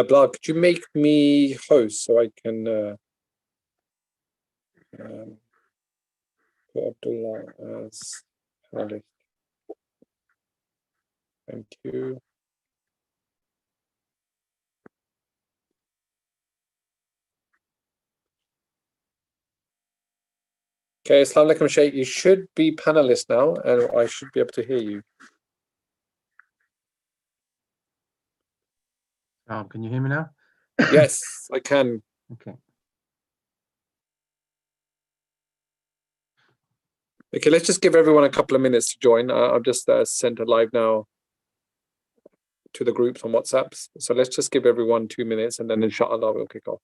Bilal, could you make me host so I can put Abdullah as panelist? Thank you. Okay, Assalamu alaikum, Shaykh. You should be panelist now, and I should be able to hear you. Can you hear me now? Yes, I can. Okay. Okay, let's just give everyone a couple of minutes to join. I've just sent a live now to the groups on WhatsApp. So let's just give everyone 2 minutes, and then inshallah we'll kick off.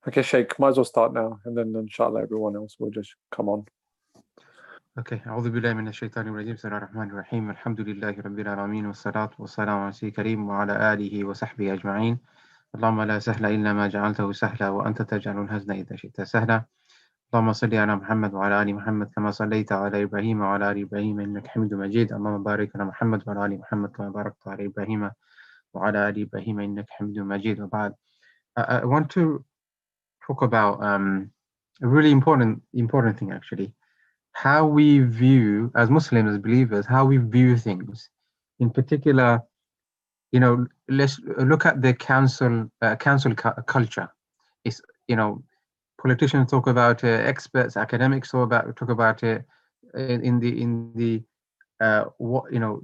Okay, Sheikh, might as well start now, and then inshallah everyone else will just come on. Okay, أعوذ بالله من الشيطان الرجيم بسم الله الرحمن الرحيم الحمد لله رب العالمين والصلاة والسلام على سيدنا الكريم وعلى آله وصحبه أجمعين اللهم لا سهل إلا ما جعلته سهلا وأنت تجعل الحزن إذا شئت سهلا اللهم صل على محمد وعلى آل محمد كما صليت على إبراهيم وعلى آل إبراهيم إنك حميد مجيد اللهم بارك على محمد وعلى آل محمد كما باركت على إبراهيم وعلى آل إبراهيم إنك حميد مجيد وبعد I want to talk about a really important thing actually. How we view, as Muslims, as believers, how we view things. In particular, you know, let's look at the council culture. It's, you know, politicians talk about it, experts, academics talk about it. In the what, you know,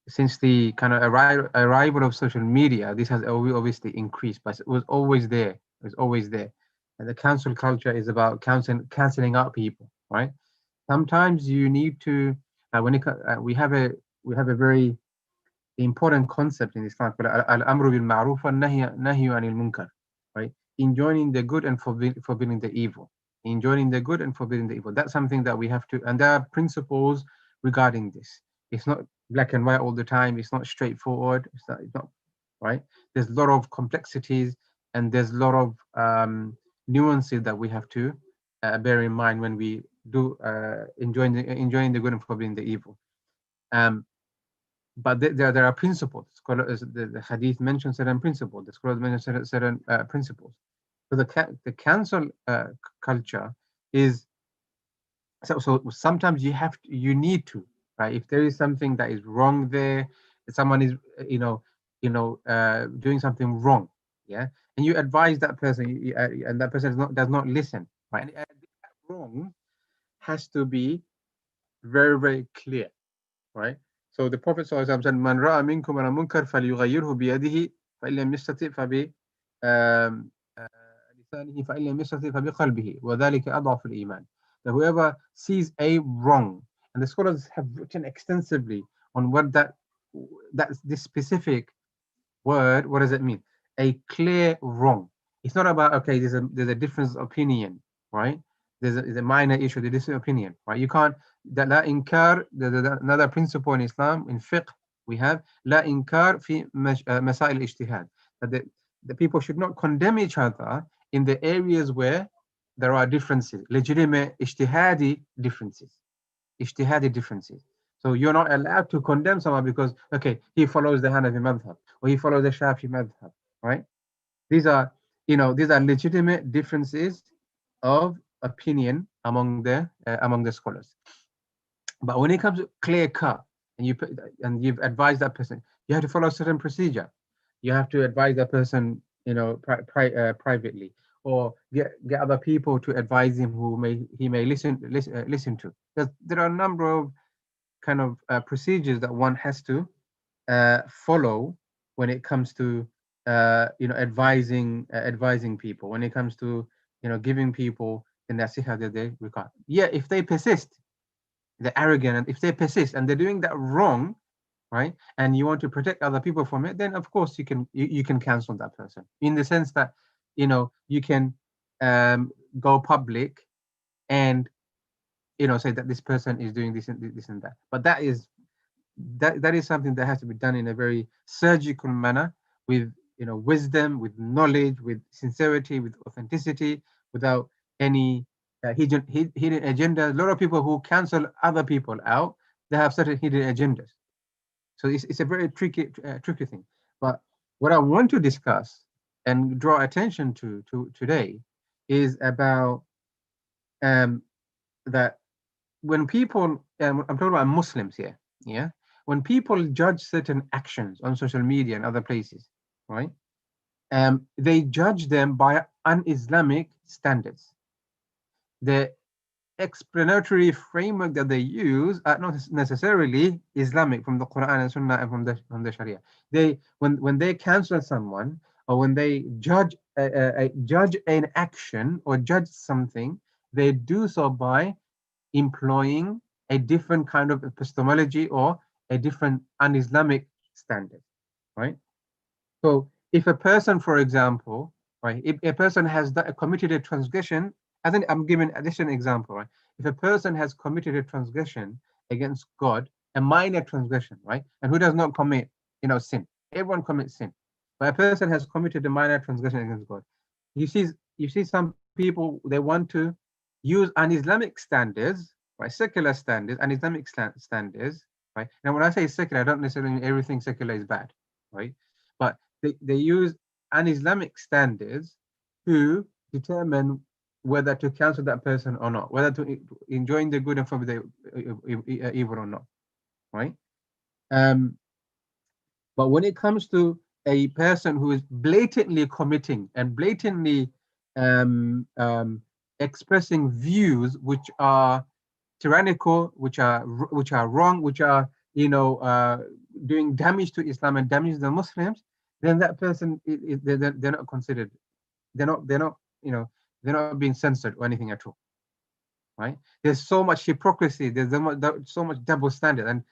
since the kind of arrival of social media, this has obviously increased, but it was always there. It was always there. And the council culture is about canceling out people, right? Sometimes you need to we have a very important concept in Islam called al-amru bil ma'ruf wa nahyu anil munkar, right? Enjoining the good and forbidding the evil. Enjoining the good and forbidding the evil. That's something that we have to, and there are principles regarding this. It's not black and white all the time. It's not straightforward. It's not right. There's a lot of complexities and there's a lot of nuances that we have to bear in mind when we do enjoying the good and forbidding the evil. But there are principles. The hadith mentions certain principles. The scholars mention certain principles. So the cancel culture is so sometimes you need to, right? If there is something that is wrong there, if someone is doing something wrong, yeah, and you advise that person, and that person does not listen, right? And that wrong has to be very, very clear, right? So the Prophet said, "Man ra'a minkum al-munkar falyughayyirhu biyadihi, فإن لم يستطع فبلسانه فإن لم يستطع فبقلبه وذلك أضعف الإيمان." That whoever sees a wrong, and the scholars have written extensively on what this specific word, what does it mean? A clear wrong. It's not about, okay, there's a difference of opinion, right? There's a minor issue, there is an opinion, right? You can't, la inkar, another principle in Islam, in fiqh, we have, la inkar fi masail ijtihad. That the people should not condemn each other in the areas where there are differences, legitimate ijtihadi differences. Ijtihadi differences. So you're not allowed to condemn someone because, okay, he follows the Hanafi madhab or he follows the Shafi madhab, right? These are, these are legitimate differences of opinion among the scholars. But when it comes to clear cut, and you've advised that person, you have to follow a certain procedure. You have to advise that person, privately, or get other people to advise him who he may listen to. There are a number of kind of procedures that one has to follow when it comes to advising people, when it comes to giving people the nasiha that they require. Yeah, if they persist, they're arrogant, and if they persist and they're doing that wrong, right, and you want to protect other people from it, then of course you can cancel that person, in the sense that you can go public and say that this person is doing this and that. But that is something that has to be done in a very surgical manner, with wisdom, with knowledge, with sincerity, with authenticity, without any hidden agenda. A lot of people who cancel other people out, they have certain hidden agendas. So it's a very tricky thing. But what I want to discuss and draw attention to today is about that when people, I'm talking about Muslims here, yeah, when people judge certain actions on social media and other places, right, they judge them by un-Islamic standards. The explanatory framework that they use are not necessarily Islamic, from the Quran and Sunnah and from the Sharia. When they cancel someone, or when they judge an action or judge something, they do so by employing a different kind of epistemology or a different un-Islamic standard, right? So if a person, for example, right, if a person has committed a transgression, I'm giving this an example, right? If a person has committed a transgression against God, a minor transgression, right, and who does not commit, sin? Everyone commits sin, but a person has committed a minor transgression against God. You see some people, they want to use un-Islamic standards, right, secular standards, and Islamic standards, right? Now, when I say secular, I don't necessarily mean everything secular is bad, right? But they use un-Islamic standards to determine whether to cancel that person or not, whether to enjoin the good and forbid the evil or not, right? But when it comes to a person who is blatantly committing and blatantly expressing views which are tyrannical, which are wrong, which are doing damage to Islam and damage the Muslims, then that person, they're not considered. They're not being censored or anything at all, right? There's so much hypocrisy. There's so much double standard,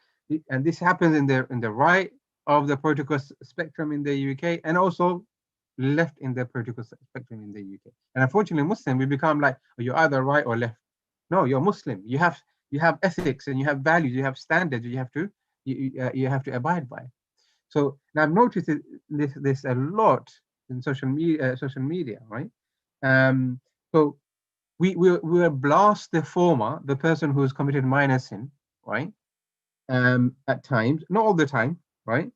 and this happens in the right of the political spectrum in the UK, and also left in the political spectrum in the UK. And unfortunately, Muslim, we become like, oh, you're either right or left. No, you're Muslim. You have ethics, and you have values, you have standards you have to abide by. So now I've noticed this a lot in social media, right? So we will blast the former, the person who has committed minor sin, right? At times, not all the time, right?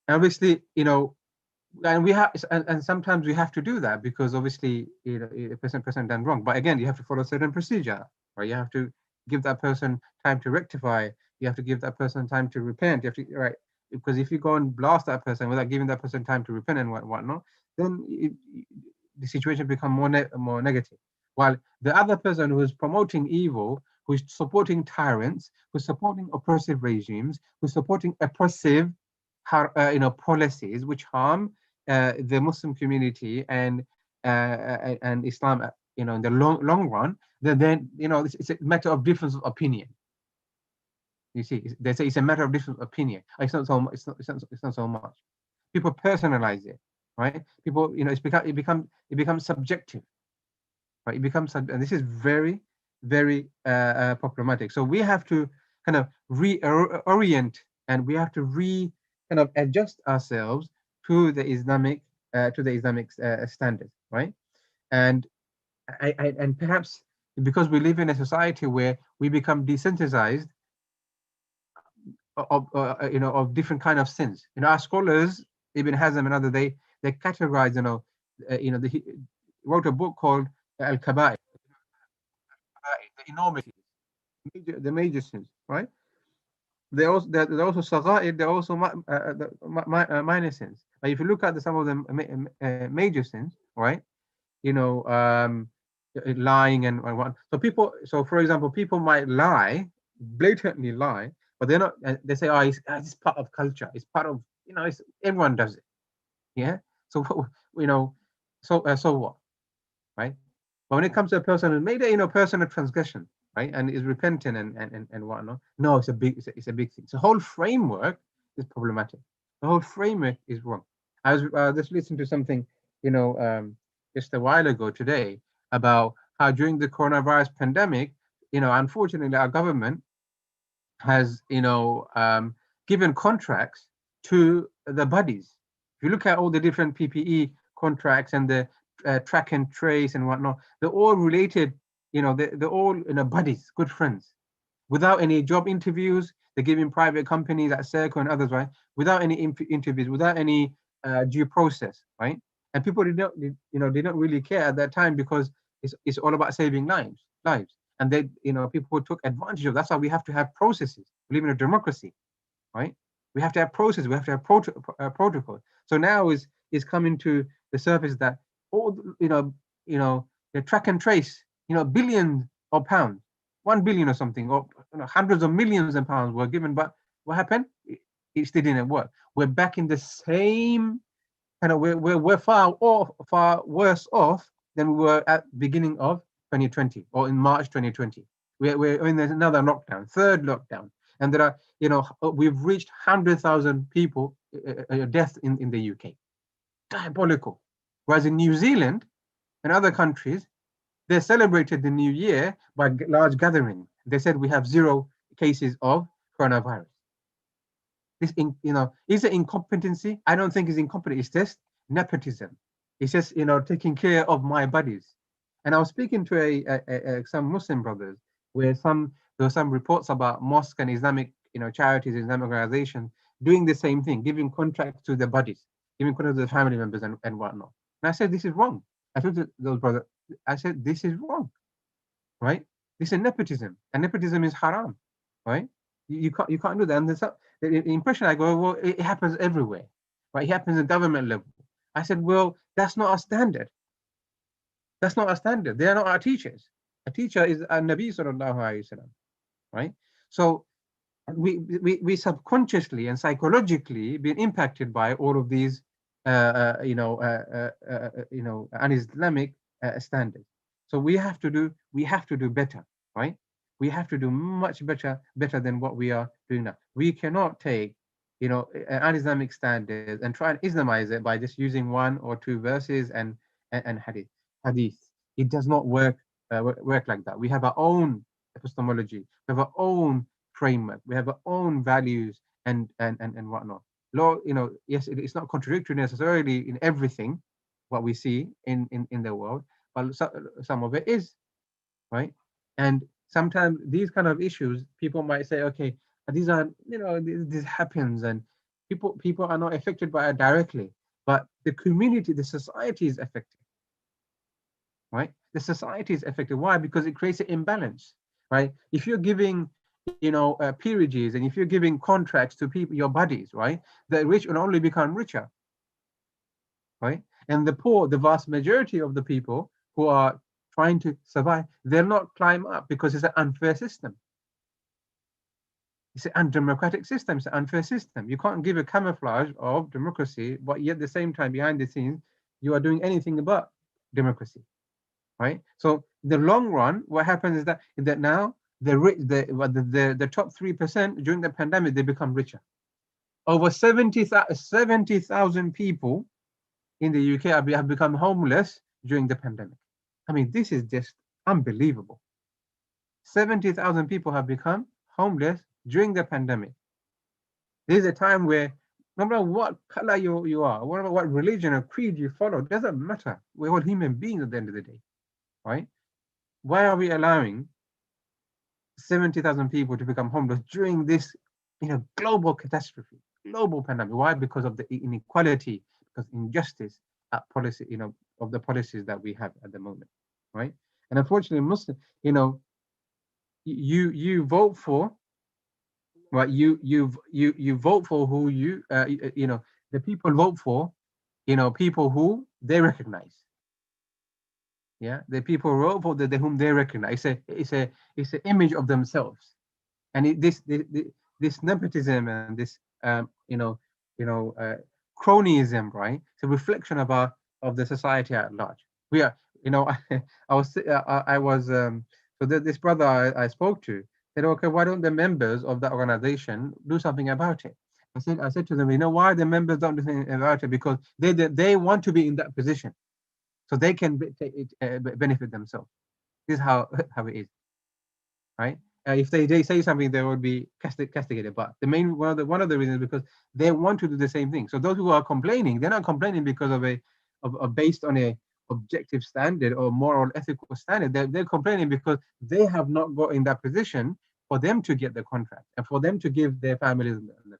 Obviously, and we have, and sometimes we have to do that because obviously, a person done wrong. But again, you have to follow a certain procedure, right? You have to give that person time to rectify. You have to give that person time to repent. You have to, right? Because if you go and blast that person without giving that person time to repent and whatnot, then the situation becomes more negative. While the other person who is promoting evil, who's supporting tyrants, who's supporting oppressive regimes, who's supporting oppressive, policies which harm the Muslim community and Islam, in the long run, then it's a matter of difference of opinion. You see, they say it's a matter of different opinion. It's not so. It's not so much. People personalize it, right? People, it becomes subjective. right? It becomes, and this is very, very problematic. So we have to kind of reorient, and we have to kind of adjust ourselves to the Islamic standard, right? And and perhaps because we live in a society where we become desensitized of of different kind of sins. Our scholars, Ibn Hazm and others, they categorize, he wrote a book called Al-Kaba'ir, the enormities, the major sins, right? They're also sagha'ir, they're also minor sins. But if you look at some of the major sins, right? Lying and what. So for example, people might lie, blatantly lie, but they're not. They say, "Oh, it's part of culture. It's part of everyone does it." Yeah. So you know, so what, right? But when it comes to a person who made a personal transgression, right, and is repentant and whatnot, no, it's a big thing. So the whole framework is problematic. The whole framework is wrong. I was just listening to something, just a while ago today about how during the coronavirus pandemic, unfortunately, our government has, given contracts to the buddies. If you look at all the different PPE contracts and the track and trace and whatnot, they're all related, they're all buddies, good friends, without any job interviews. They're giving private companies like Serco and others, right? Without any interviews, without any due process, right? And people did not, they don't really care at that time because it's all about saving lives. And they, people took advantage of. That's why we have to have processes. We live in a democracy, right? We have to have processes. We have to have protocol. So now is coming to the surface that all the track and trace, billions of pounds, 1 billion or something, or hundreds of millions of pounds were given, but what happened? It still didn't work. We're back in the same kind of. We're far worse off than we were at the beginning of 2020 or in March 2020. We're in another lockdown, third lockdown, and there are, we've reached 100,000 people deaths in the UK. Diabolical. Whereas in New Zealand and other countries, they celebrated the new year by large gathering. They said we have 0 cases of coronavirus. This, is it incompetency? I don't think it's incompetent. It's just nepotism. It's just, taking care of my buddies. And I was speaking to some Muslim brothers where there were some reports about mosque and Islamic, charities, Islamic organizations doing the same thing, giving contracts to their buddies, giving contracts to the family members and whatnot. And I said, this is wrong. I told those brothers, I said, this is wrong, right? This is nepotism, and nepotism is haram, right? You can't do that. And the impression I go, well, it happens everywhere, right? It happens at government level. I said, well, that's not our standard. That's not our standard. They are not our teachers. A teacher is a Nabi sallallahu alaihi wasallam, right? So we subconsciously and psychologically been impacted by all of these, un-Islamic standards. So we have to do better, right? We have to do much better than what we are doing now. We cannot take, un-Islamic standards and try and Islamize it by just using 1 or 2 verses and hadith. It does not work like that. We have our own epistemology. We have our own framework. We have our own values and whatnot. Law, yes, it's not contradictory necessarily in everything what we see in the world, but some of it is, right? And sometimes these kind of issues, people might say, okay, these are, this happens, and people are not affected by it directly, but the community, the society is affected, right? The society is affected. Why? Because it creates an imbalance, right? If you're giving, peerages, and if you're giving contracts to people, your buddies, right, the rich will only become richer, right? And the poor, the vast majority of the people who are trying to survive, they'll not climb up because it's an unfair system. It's an undemocratic system. It's an unfair system. You can't give a camouflage of democracy, but yet at the same time, behind the scenes, you are doing anything but democracy, right? So the long run, what happens is that now the top 3% during the pandemic, they become richer. Over 70,000 people in the UK have become homeless during the pandemic. I mean, this is just unbelievable. 70,000 people have become homeless during the pandemic. This is a time where no matter what color you are, no matter what religion or creed you follow, it doesn't matter. We're all human beings at the end of the day, right? Why are we allowing 70,000 people to become homeless during this, global catastrophe, global pandemic? Why? Because of the inequality, because injustice at policy, of the policies that we have at the moment, right? And unfortunately, Muslim, you vote for, right? You vote for who the people vote for, people who they recognize. Yeah, the people vote for whom they recognize. It's an image of themselves, and this nepotism and this you know uh, cronyism, right? It's a reflection of the society at large. We are, I was so this brother I spoke to said, okay, why don't the members of that organization do something about it? I said to them, why the members don't do something about it? Because they want to be in that position, so they can benefit themselves. This is how how it is, right? If they say something, they will be castigated. But the main one of the reasons is because they want to do the same thing. So those who are complaining, they're not complaining because of based on a objective standard or moral ethical standard. They're complaining because they have not got in that position for them to get the contract and for them to give their families the.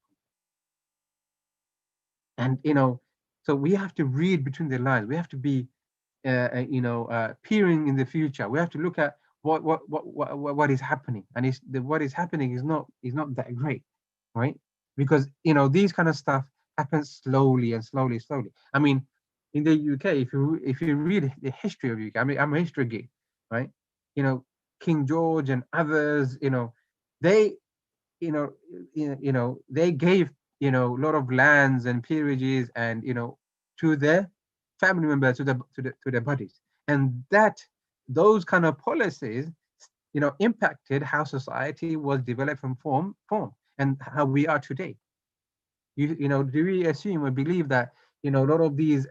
And so we have to read between the lines. We have to be peering in the future. We have to look at what is happening, and what is happening is not that great, right? Because these kind of stuff happens slowly and slowly. I mean, in the UK, if you read the history of UK, I mean, I'm a history geek, right? King George and others, they they gave a lot of lands and peerages and to their family members, to their buddies, and those kind of policies impacted how society was developed and form and how we are today. Do we assume or believe that a lot of these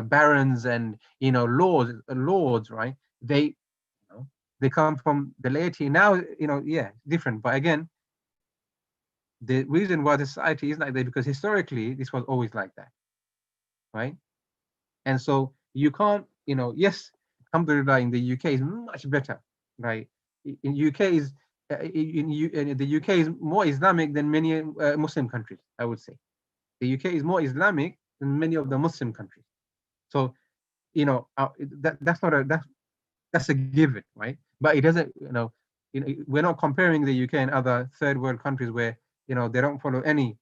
barons and lords, right? They come from the laity now. Yeah, different, but again, the reason why the society is like that because historically this was always like that, right? And so you can't, yes, alhamdulillah, in the UK is much better, right? In UK is in the UK is more Islamic than many Muslim countries, I would say. The UK is more Islamic than many of the Muslim countries. So that's a given, right? But it doesn't, we're not comparing the UK and other third world countries where they don't follow any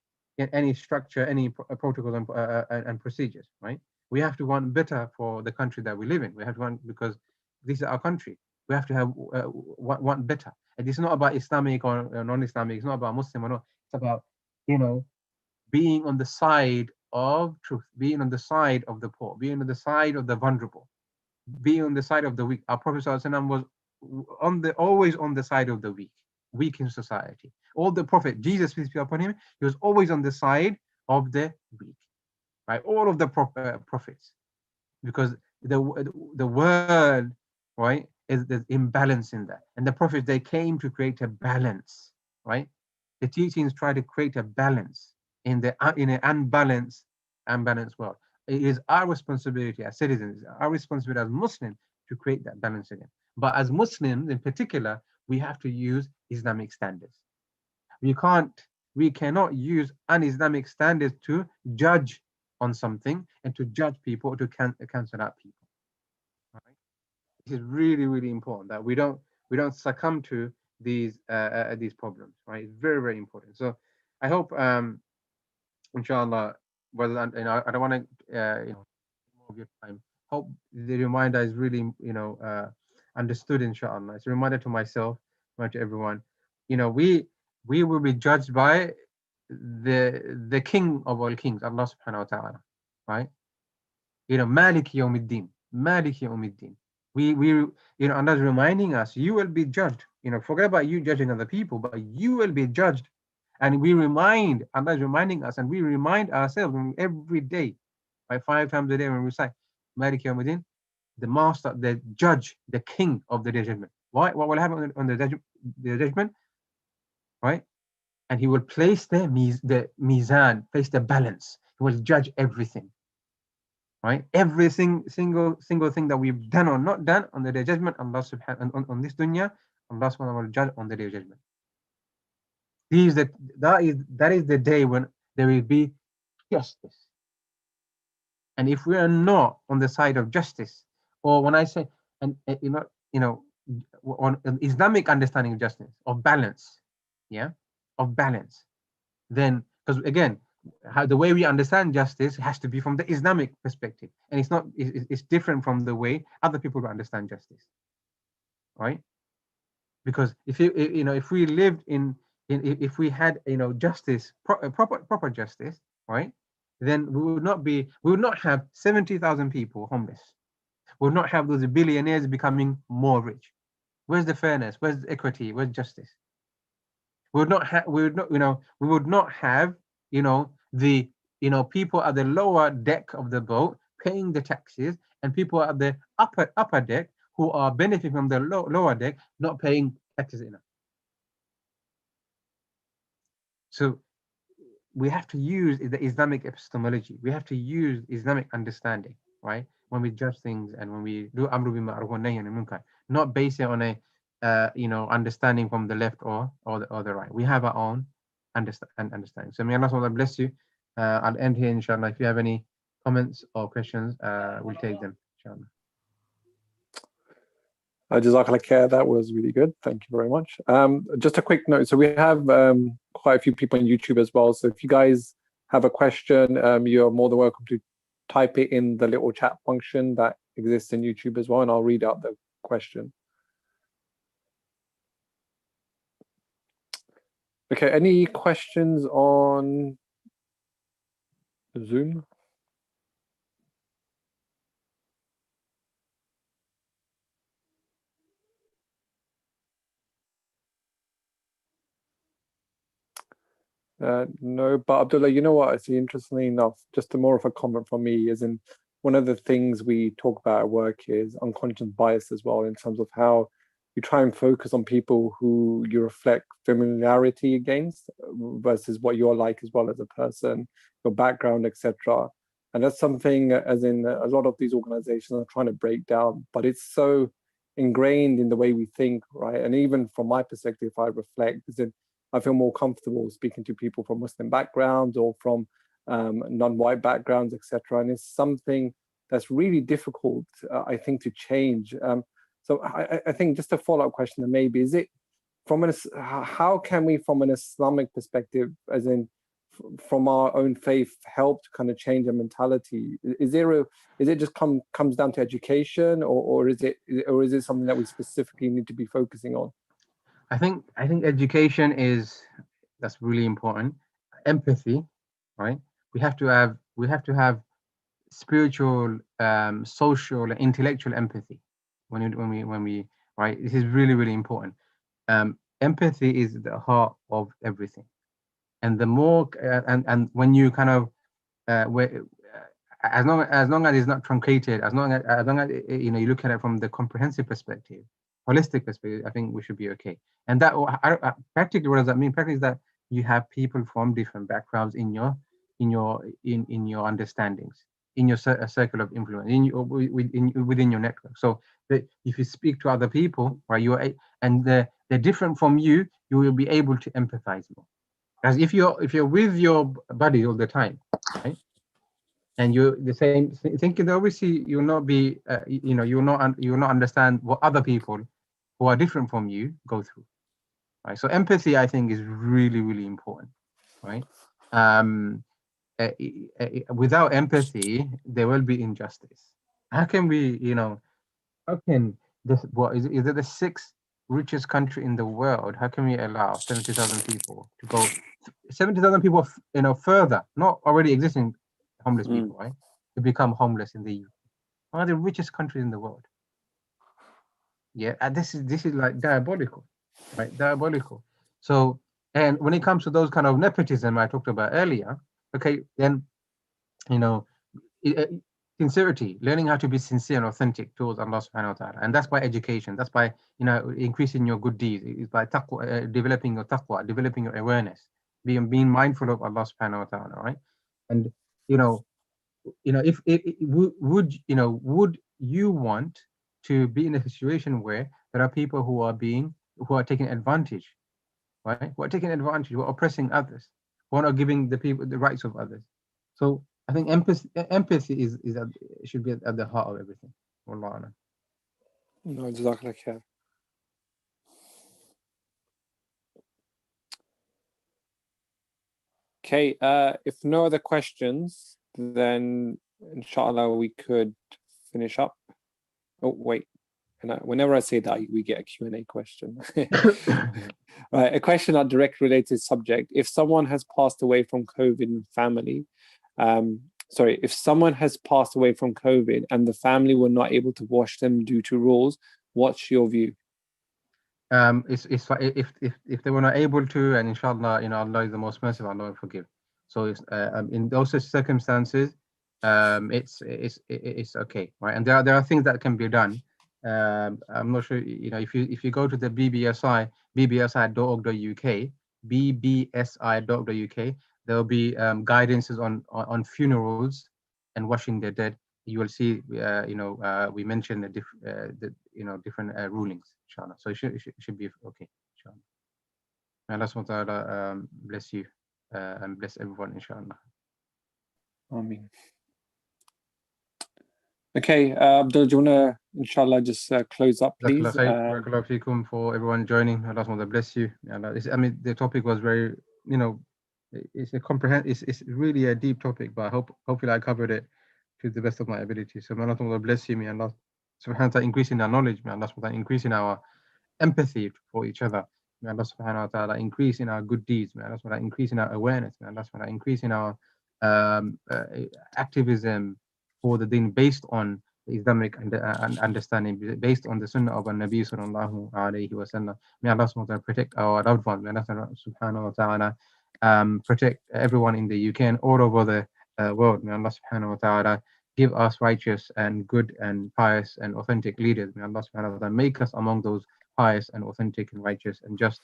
structure, any protocols and procedures, right? We have to want better for the country that we live in. We have to want, because this is our country. We have to have want better. And it's not about Islamic or non-Islamic. It's not about Muslim or not. It's about being on the side of truth, being on the side of the poor, being on the side of the vulnerable, being on the side of the weak. Our Prophet ﷺ was always on the side of the weak in society. All the Prophet, Jesus, peace be upon him, he was always on the side of the weak, right? All of the prophets, because the world, right, there's imbalance in that, and the prophets, they came to create a balance, right? The teachings try to create a balance in an unbalanced world. It is our responsibility as citizens, our responsibility as Muslims to create that balance again. But as Muslims in particular, we have to use Islamic standards. We cannot use un-Islamic standards to judge on something and to judge people or to cancel out people. Right? This is really, really important that we don't succumb to these problems. Right? It's very, very important. So I hope, inshallah, whether I don't want to more of your time. Hope the reminder is really understood, inshallah. It's a reminder to myself, reminder to everyone. We will be judged by the king of all kings, Allah subhanahu wa ta'ala, right? Malik yawmiddin, Malik yawmiddin. Allah's reminding us, you will be judged. Forget about you judging other people, but you will be judged. And Allah's reminding us, and we remind ourselves every day, right? 5 times a day when we recite Malik yawmiddin, the master, the judge, the king of the day of judgment. Why? What will happen on the judgment? Right? And he will place the mizan, place the balance. He will judge everything. Right? Every single thing that we've done or not done on the day of judgment, Allah subhanahu on this dunya, Allah subhanahu wa ta'ala will judge on the day of judgment. That is the day when there will be justice. And if we are not on the side of justice, or when I say, and on an Islamic understanding of justice, of balance, of balance, then, because again, the way we understand justice has to be from the Islamic perspective, and it's different from the way other people understand justice, right? Because if we lived if we had justice, proper justice, right, then we would not have 70,000 people homeless. We would not have those billionaires becoming more rich. Where's the fairness? Where's the equity? Where's justice? We would not have the people at the lower deck of the boat paying the taxes, and people at the upper deck who are benefiting from the lower deck not paying taxes enough. So we have to use the Islamic epistemology. We have to use Islamic understanding, right? When we judge things and when we do amru bil ma'ruf wa nahy anil munkar, not based on a understanding from the left or the right. We have our own understanding. So may Allah subhanahu wa ta'ala bless you. I'll end here, inshallah. If you have any comments or questions, we'll take them, inshallah. Jazakallah khair, that was really good. Thank you very much. Just a quick note. So we have quite a few people on YouTube as well. So if you guys have a question, you're more than welcome to type it in the little chat function that exists in YouTube as well, and I'll read out the question. Okay, any questions on Zoom? No, but Abdullah, you know what I see, interestingly enough, just more of a comment from me, is in one of the things we talk about at work is unconscious bias as well, in terms of how you try and focus on people who you reflect familiarity against versus what you're like as well as a person, your background, etc. And that's something, as in a lot of these organizations are trying to break down, but it's so ingrained in the way we think, right? And even from my perspective, if I reflect, is that I feel more comfortable speaking to people from Muslim backgrounds or from non-white backgrounds, etc. And it's something that's really difficult, I think, to change. So I think just a follow-up question, then maybe, is it from how can we, from an Islamic perspective, as in from our own faith, help to kind of change our mentality? Is it just comes down to education, or is it something that we specifically need to be focusing on? I think education that's really important. Empathy, right? We have to have spiritual, social, and intellectual empathy when we right. This is really, really important. Empathy is the heart of everything, and the more and when you kind of as long as it's not truncated, as long as you look at it from the comprehensive perspective, holistic perspective, I think we should be okay. And that practically, what does that mean? Practically is that you have people from different backgrounds in your understandings, in your circle of influence, within your network. So if you speak to other people, right, and they're different from you, you will be able to empathize more. As if you're with your buddy all the time, right? And you're the same thinking, obviously you'll not be you'll not understand what other people who are different from you go through, right? So empathy, I think, is really, really important, right? Without empathy, there will be injustice. How can we, how can this, what is it the sixth richest country in the world? How can we allow 70,000 people to go, 70,000 people, further, not already existing homeless people, right, to become homeless in the UK? One of the richest countries in the world. Yeah, and this is like diabolical, right? Diabolical. So, and when it comes to those kind of nepotism I talked about earlier, okay, then sincerity, learning how to be sincere and authentic towards Allah subhanahu wa ta'ala. And that's by education. That's by, increasing your good deeds. It's by taqwa, developing your taqwa, developing your awareness, being mindful of Allah subhanahu wa ta'ala, right? And, if would you want to be in a situation where there are people who are taking advantage, right? Who are taking advantage, who are oppressing others, who are not giving the people the rights of others. So I think empathy should be at the heart of everything. Wallahu a'lam. No, jazakallah khair. Okay, if no other questions, then inshallah we could finish up. Oh, wait. And whenever I say that, we get a Q&A question. Right, a question not direct related subject. If someone has passed away from COVID in family, if someone has passed away from COVID and the family were not able to wash them due to rules, what's your view? If they were not able to, and inshallah, Allah is the most merciful, Allah will forgive. So in those circumstances, it's okay, right? And there are things that can be done. I'm not sure, if you go to the bbsi.org.uk, bbsi.org.uk, there will be guidances on funerals and washing the dead. You will see, we mentioned the different rulings, inshallah. So it should be okay, inshallah. May Allah subhanahu wa ta'ala bless you and bless everyone, inshallah. Ameen. Okay, Abdul, do you want to, inshallah, just close up, please? Barakallahu feekum for everyone joining. Allah subhanahu wa ta'ala bless you. The topic was very, it's a it's really a deep topic, but hopefully I covered it to the best of my ability. So may Allah subhanahu wa ta'ala bless you. May Allah subhanahu wa ta'ala increase in our knowledge. May Allah subhanahu wa ta'ala increase in our empathy for each other. May Allah subhanahu wa ta'ala increase in our good deeds. May Allah subhanahu wa ta'ala increase in our awareness. May Allah subhanahu wa ta'ala increase in our activism for the deen based on Islamic understanding, based on the sunnah of our Nabi sallallahu alayhi wa sallam. May Allah subhanahu wa ta'ala protect our loved ones. May Allah subhanahu wa ta'ala protect everyone in the UK and all over the world. May Allah subhanahu wa ta'ala give us righteous and good and pious and authentic leaders. May Allah subhanahu wa ta'ala make us among those pious and authentic and righteous and just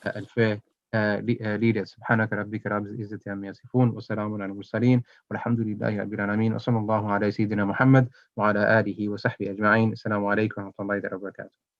and fair leaders. سبحانك ربك رب العزة عما يصفون وسلام على المرسلين والحمد لله رب العالمين وصلى الله على سيدنا محمد وعلى آله وصحبه أجمعين. السلام عليكم ورحمة الله وبركاته.